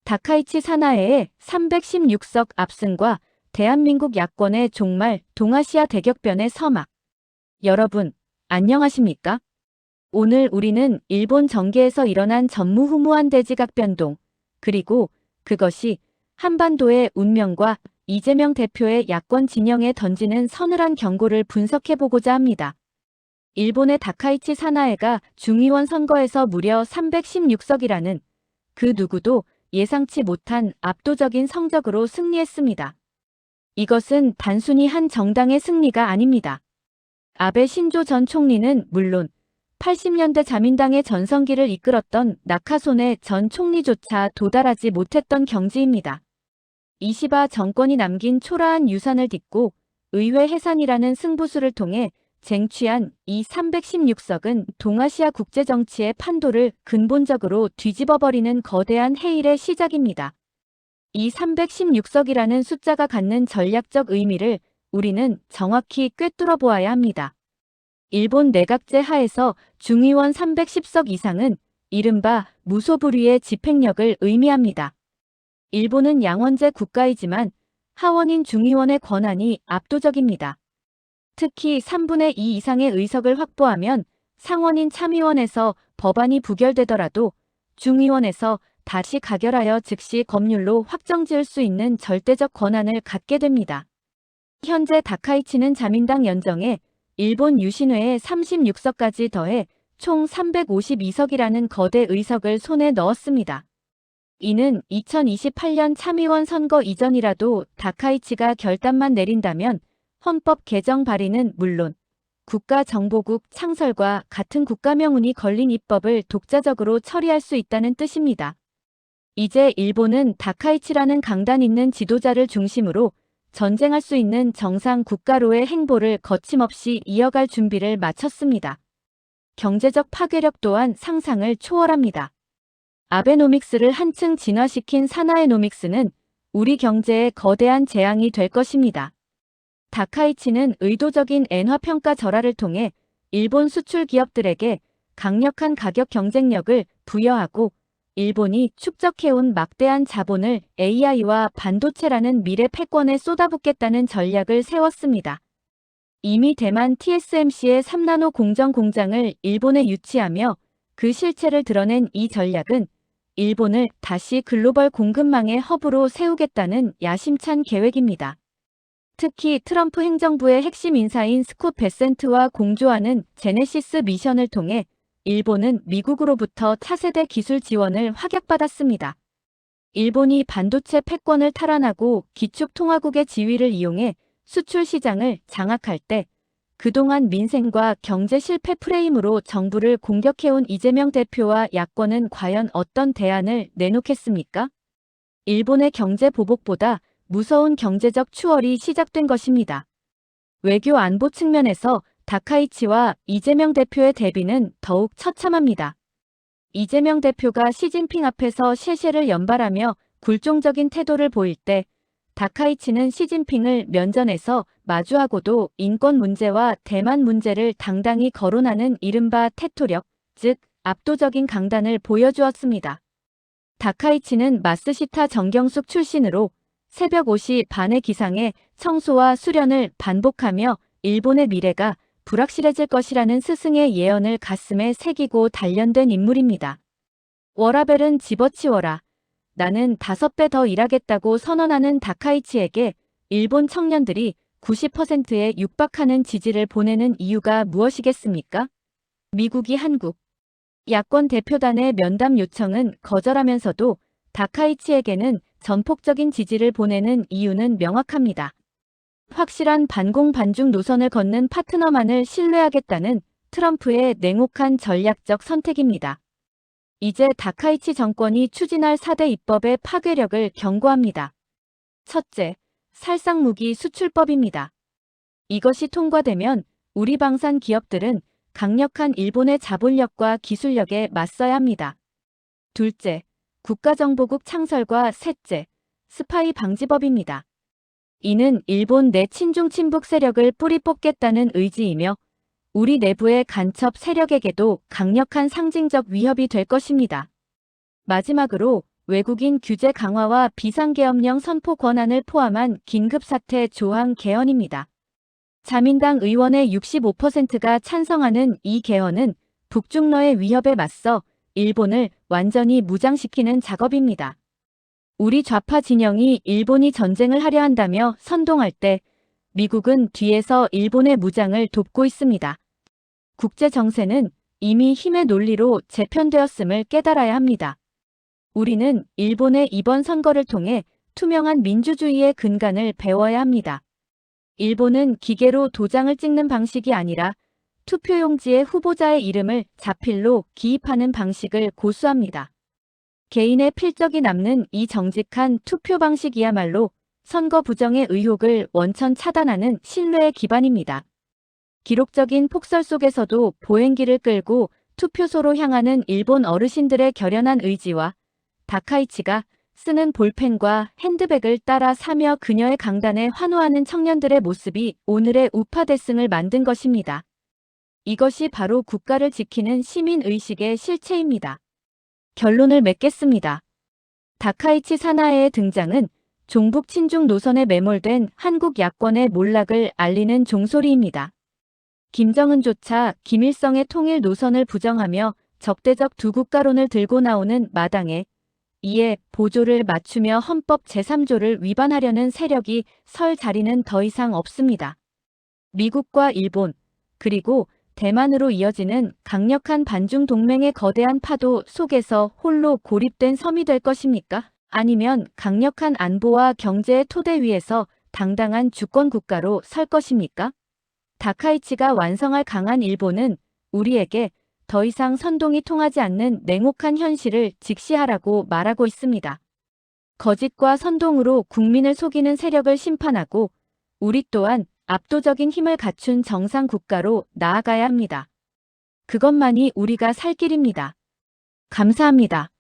다카이치 사나에의 316석 압승과 대한민국 야권의 종말 동아시아 대격변의 서막. 여러분, 안녕하십니까? 오늘 우리는 일본 정계에서 일어난 전무후무한 대지각 변동, 그리고 그것이 한반도의 운명과 이재명 대표의 야권 진영에 던지는 서늘한 경고를 분석해보고자 합니다. 일본의 다카이치 사나에가 중의원 선거에서 무려 316석이라는 그 누구도 예상치 못한 압도적인 성적으로 승리했습니다. 이것은 단순히 한 정당의 승리가 아닙니다. 아베 신조 전 총리는 물론 80년대 자민당의 전성기를 이끌었던 나카소네 전 총리조차 도달하지 못했던 경지입니다. 이시바 정권이 남긴 초라한 유산을 딛고 의회 해산이라는 승부수를 통해 쟁취한 이 316석은 동아시아 국제정치의 판도를 근본적으로 뒤집어버리는 거대한 해일의 시작입니다. 이 316석이라는 숫자가 갖는 전략적 의미를 우리는 정확히 꿰뚫어 보아야 합니다. 일본 내각제 하에서 중의원 310석 이상은 이른바 무소불위의 집행력을 의미합니다. 일본은 양원제 국가이지만 하원인 중의원의 권한이 압도적입니다. 특히 3분의 2 이상의 의석을 확보하면 상원인 참의원에서 법안이 부결되더라도 중의원에서 다시 가결하여 즉시 법률로 확정지을 수 있는 절대적 권한을 갖게 됩니다. 현재 다카이치는 자민당 연정에 일본 유신회의 36석까지 더해 총 352석이라는 거대 의석을 손에 넣었습니다. 이는 2028년 참의원 선거 이전이라도 다카이치가 결단만 내린다면 헌법 개정 발의는 물론 국가정보국 창설과 같은 국가명운이 걸린 입법을 독자적으로 처리할 수 있다는 뜻입니다. 이제 일본은 다카이치라는 강단 있는 지도자를 중심으로 전쟁할 수 있는 정상 국가로의 행보를 거침없이 이어갈 준비를 마쳤습니다. 경제적 파괴력 또한 상상을 초월합니다. 아베노믹스를 한층 진화시킨 사나에노믹스는 우리 경제에 거대한 재앙이 될 것입니다. 다카이치는 의도적인 엔화 평가 절하를 통해 일본 수출 기업들에게 강력한 가격 경쟁력을 부여하고 일본이 축적해온 막대한 자본을 AI와 반도체라는 미래 패권에 쏟아붓겠다는 전략을 세웠습니다. 이미 대만 TSMC의 3나노 공정 공장을 일본에 유치하며 그 실체를 드러낸 이 전략은 일본을 다시 글로벌 공급망의 허브로 세우겠다는 야심찬 계획입니다. 특히 트럼프 행정부의 핵심 인사인 스콧 베센트와 공조하는 제네시스 미션을 통해 일본은 미국으로부터 차세대 기술 지원을 확약받았습니다. 일본이 반도체 패권을 탈환하고 기축통화국의 지위를 이용해 수출 시장을 장악할 때 그동안 민생과 경제 실패 프레임으로 정부를 공격해온 이재명 대표와 야권은 과연 어떤 대안을 내놓겠습니까? 일본의 경제 보복보다 무서운 경제적 추월이 시작된 것입니다. 외교 안보 측면에서 다카이치와 이재명 대표의 대비는 더욱 처참합니다. 이재명 대표가 시진핑 앞에서 셰셰를 연발하며 굴종적인 태도를 보일 때 다카이치는 시진핑을 면전에서 마주하고도 인권 문제와 대만 문제를 당당히 거론하는 이른바 태토력, 즉 압도적인 강단을 보여주었습니다. 다카이치는 마스시타 정경숙 출신으로 새벽 5시 반의 기상에 청소와 수련을 반복하며 일본의 미래가 불확실해질 것이라는 스승의 예언을 가슴에 새기고 단련된 인물입니다. 워라벨은 집어치워라. 나는 5배 더 일하겠다고 선언하는 다카이치에게 일본 청년들이 90%에 육박하는 지지를 보내는 이유가 무엇이겠습니까? 미국이 한국 야권 대표단의 면담 요청은 거절하면서도 다카이치에게는 전폭적인 지지를 보내는 이유는 명확합니다. 확실한 반공반중 노선을 걷는 파트너만을 신뢰하겠다는 트럼프의 냉혹한 전략적 선택입니다. 이제 다카이치 정권이 추진할 4대 입법의 파괴력을 경고합니다. 첫째, 살상무기 수출법입니다. 이것이 통과되면 우리 방산 기업들은 강력한 일본의 자본력과 기술력에 맞서야 합니다. 둘째, 국가정보국 창설과 셋째, 스파이 방지법입니다. 이는 일본 내 친중 친북 세력을 뿌리 뽑겠다는 의지이며 우리 내부의 간첩 세력에게도 강력한 상징적 위협이 될 것입니다. 마지막으로 외국인 규제 강화와 비상계엄령 선포 권한을 포함한 긴급사태 조항 개헌입니다. 자민당 의원의 65%가 찬성하는 이 개헌은 북중러의 위협에 맞서 일본을 완전히 무장시키는 작업입니다. 우리 좌파 진영이 일본이 전쟁을 하려 한다며 선동할 때 미국은 뒤에서 일본의 무장을 돕고 있습니다. 국제 정세는 이미 힘의 논리로 재편되었음을 깨달아야 합니다. 우리는 일본의 이번 선거를 통해 투명한 민주주의의 근간을 배워야 합니다. 일본은 기계로 도장을 찍는 방식이 아니라 투표용지에 후보자의 이름을 자필로 기입하는 방식을 고수합니다. 개인의 필적이 남는 이 정직한 투표 방식이야말로 선거 부정의 의혹을 원천 차단하는 신뢰의 기반입니다. 기록적인 폭설 속에서도 보행기를 끌고 투표소로 향하는 일본 어르신들의 결연한 의지와 다카이치가 쓰는 볼펜과 핸드백을 따라 사며 그녀의 강단에 환호하는 청년들의 모습이 오늘의 우파 대승을 만든 것입니다. 이것이 바로 국가를 지키는 시민의식의 실체입니다. 결론을 맺겠습니다. 다카이치 사나에의 등장은 종북 친중 노선에 매몰된 한국 야권의 몰락을 알리는 종소리입니다. 김정은조차 김일성의 통일 노선을 부정하며 적대적 두 국가론을 들고 나오는 마당에 이에 보조를 맞추며 헌법 제3조를 위반하려는 세력이 설 자리는 더 이상 없습니다. 미국과 일본, 그리고 대만으로 이어지는 강력한 반중 동맹의 거대한 파도 속에서 홀로 고립된 섬이 될 것입니까? 아니면 강력한 안보와 경제의 토대 위에서 당당한 주권 국가로 설 것입니까? 다카이치가 완성할 강한 일본은 우리에게 더 이상 선동이 통하지 않는 냉혹한 현실을 직시하라고 말하고 있습니다. 거짓과 선동으로 국민을 속이는 세력을 심판하고 우리 또한 압도적인 힘을 갖춘 정상 국가로 나아가야 합니다. 그것만이 우리가 살 길입니다. 감사합니다.